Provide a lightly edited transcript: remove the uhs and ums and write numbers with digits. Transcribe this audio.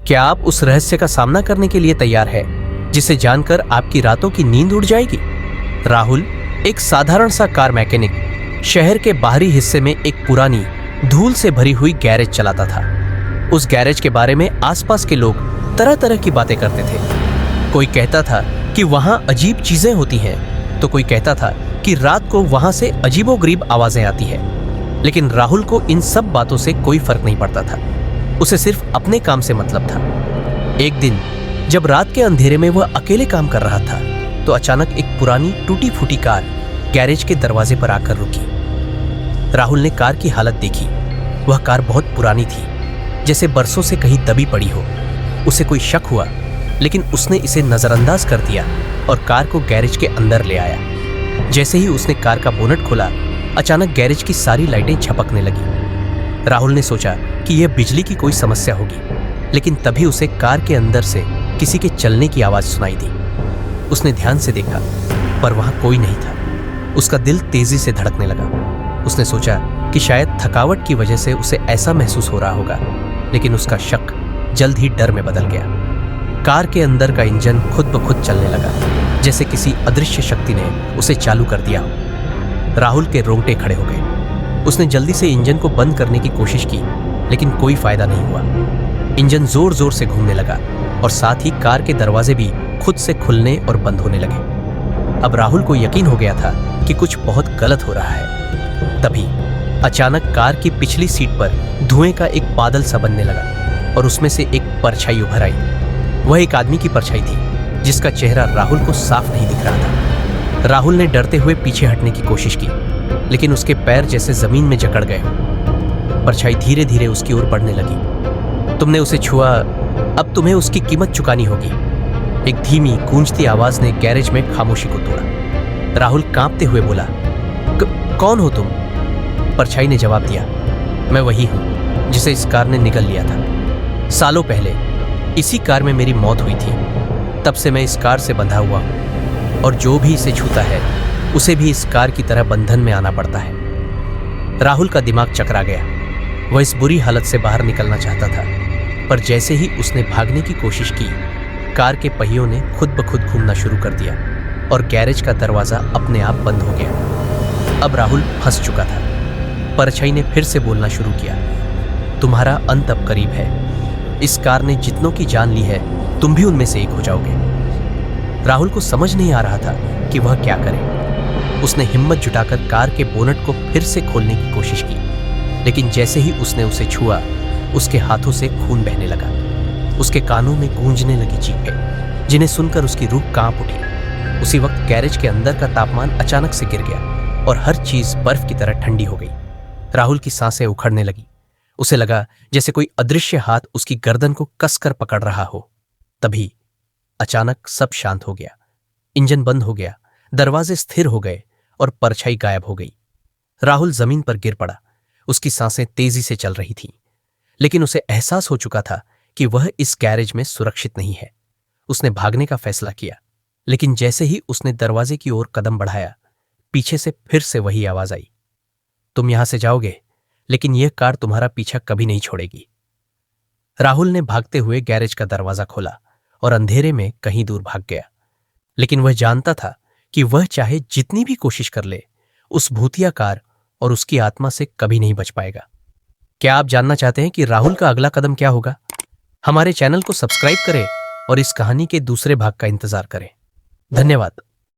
क्या आप उस रहस्य का सामना करने के लिए तैयार है जिसे जानकर आपकी रातों की नींद उड़ जाएगी? राहुल एक साधारण सा कार मैकेनिक शहर के बाहरी हिस्से में एक पुरानी धूल से भरी हुई गैरेज चलाता था। उस गैरेज के बारे में आसपास के लोग तरह तरह की बातें करते थे। कोई कहता था कि वहां अजीब चीजें होती हैं, तो कोई कहता था कि रात को वहां से अजीबोगरीब आवाजें आती हैं। लेकिन राहुल को इन सब बातों से कोई फर्क नहीं पड़ता था। उसे सिर्फ अपने काम से मतलब था। एक दिन जब रात के अंधेरे में वह अकेले काम कर रहा था तो अचानक एक पुरानी टूटी फूटी कार गैरेज के दरवाजे पर आकर रुकी। राहुल ने कार की हालत देखी। वह कार बहुत पुरानी थी, जैसे बरसों से कहीं दबी पड़ी हो। उसे कोई शक हुआ, लेकिन उसने इसे नजरअंदाज कर दिया और कार को गैरेज के अंदर ले आया। जैसे ही उसने कार का बोनट खोला, अचानक गैरेज की सारी लाइटें झपकने लगी। राहुल ने सोचा कि यह बिजली की कोई समस्या होगी, लेकिन तभी उसे कार के अंदर से किसी के चलने की आवाज सुनाई दी। उसने ध्यान से देखा, पर वहां कोई नहीं था। उसका दिल तेजी से धड़कने लगा। उसने सोचा कि शायद थकावट की वजह से उसे ऐसा महसूस हो रहा होगा, लेकिन उसका शक जल्द ही डर में बदल गया। कार के अंदर का इंजन खुद ब खुद चलने लगा, जैसे किसी अदृश्य शक्ति ने उसे चालू कर दिया हो। राहुल के रोंगटे खड़े हो गए। उसने जल्दी से इंजन को बंद करने की कोशिश की, लेकिन कोई फायदा नहीं हुआ। इंजन जोर जोर से घूमने लगा और साथ ही कार के दरवाजे भी खुद से खुलने और बंद होने लगे। अब राहुल को यकीन हो गया था कि कुछ बहुत गलत हो रहा है। तभी अचानक कार की पिछली सीट पर धुएं का एक बादल सा बनने लगा और उसमें से एक परछाई उभर आई। वह एक आदमी की परछाई थी, जिसका चेहरा राहुल को साफ नहीं दिख रहा था। राहुल ने डरते हुए पीछे हटने की कोशिश की, लेकिन उसके पैर जैसे जमीन में जकड़ गए। परछाई धीरे धीरे उसकी ओर बढ़ने लगी। तुमने उसे छुआ, अब तुम्हें उसकी कीमत चुकानी होगी। एक धीमी गूंजती आवाज ने गैरेज में खामोशी को तोड़ा। राहुल कांपते हुए बोला, कौन हो तुम? परछाई ने जवाब दिया, मैं वही हूं जिसे इस कार ने निगल लिया था। सालों पहले इसी कार में मेरी मौत हुई थी। तब से मैं इस कार से बंधा हुआ हूं, और जो भी इसे छूता है उसे भी इस कार की तरह बंधन में आना पड़ता है। राहुल का दिमाग चकरा गया। वह इस बुरी हालत से बाहर निकलना चाहता था, पर जैसे ही उसने भागने की कोशिश की, कार के पहियों ने खुद ब खुद घूमना शुरू कर दिया और गैरेज का दरवाजा अपने आप बंद हो गया। अब राहुल फंस चुका था। परछाई ने फिर से बोलना शुरू किया, तुम्हारा अंत अब करीब है। इस कार ने जितनों की जान ली है, तुम भी उनमें से एक हो जाओगे। राहुल को समझ नहीं आ रहा था कि वह क्या करे। उसने हिम्मत जुटाकर कार के बोनट को फिर से खोलने की कोशिश की, लेकिन जैसे ही उसने उसे छुआ, उसके हाथों से खून बहने लगा। उसके कानों में गूंजने लगी चीखें, जिन्हें सुनकर उसकी रूह कांप उठी। उसी वक्त गैरेज के अंदर का तापमान अचानक से गिर गया और हर चीज बर्फ की तरह ठंडी हो गई। राहुल की सांसें उखड़ने लगी। उसे लगा जैसे कोई अदृश्य हाथ उसकी गर्दन को कसकर पकड़ रहा हो। तभी अचानक सब शांत हो गया। इंजन बंद हो गया, दरवाजे स्थिर हो गए और परछाई गायब हो गई। राहुल जमीन पर गिर पड़ा। उसकी सांसें तेजी से चल रही थीं, लेकिन उसे एहसास हो चुका था कि वह इस गैरेज में सुरक्षित नहीं है। उसने भागने का फैसला किया, लेकिन जैसे ही उसने दरवाजे की ओर कदम बढ़ाया, पीछे से फिर से वही आवाज आई, तुम यहां से जाओगे, लेकिन यह कार तुम्हारा पीछा कभी नहीं छोड़ेगी। राहुल ने भागते हुए गैरेज का दरवाजा खोला और अंधेरे में कहीं दूर भाग गया। लेकिन वह जानता था कि वह चाहे जितनी भी कोशिश कर ले, उस भूतिया कार और उसकी आत्मा से कभी नहीं बच पाएगा। क्या आप जानना चाहते हैं कि राहुल का अगला कदम क्या होगा? हमारे चैनल को सब्सक्राइब करें और इस कहानी के दूसरे भाग का इंतजार करें। धन्यवाद।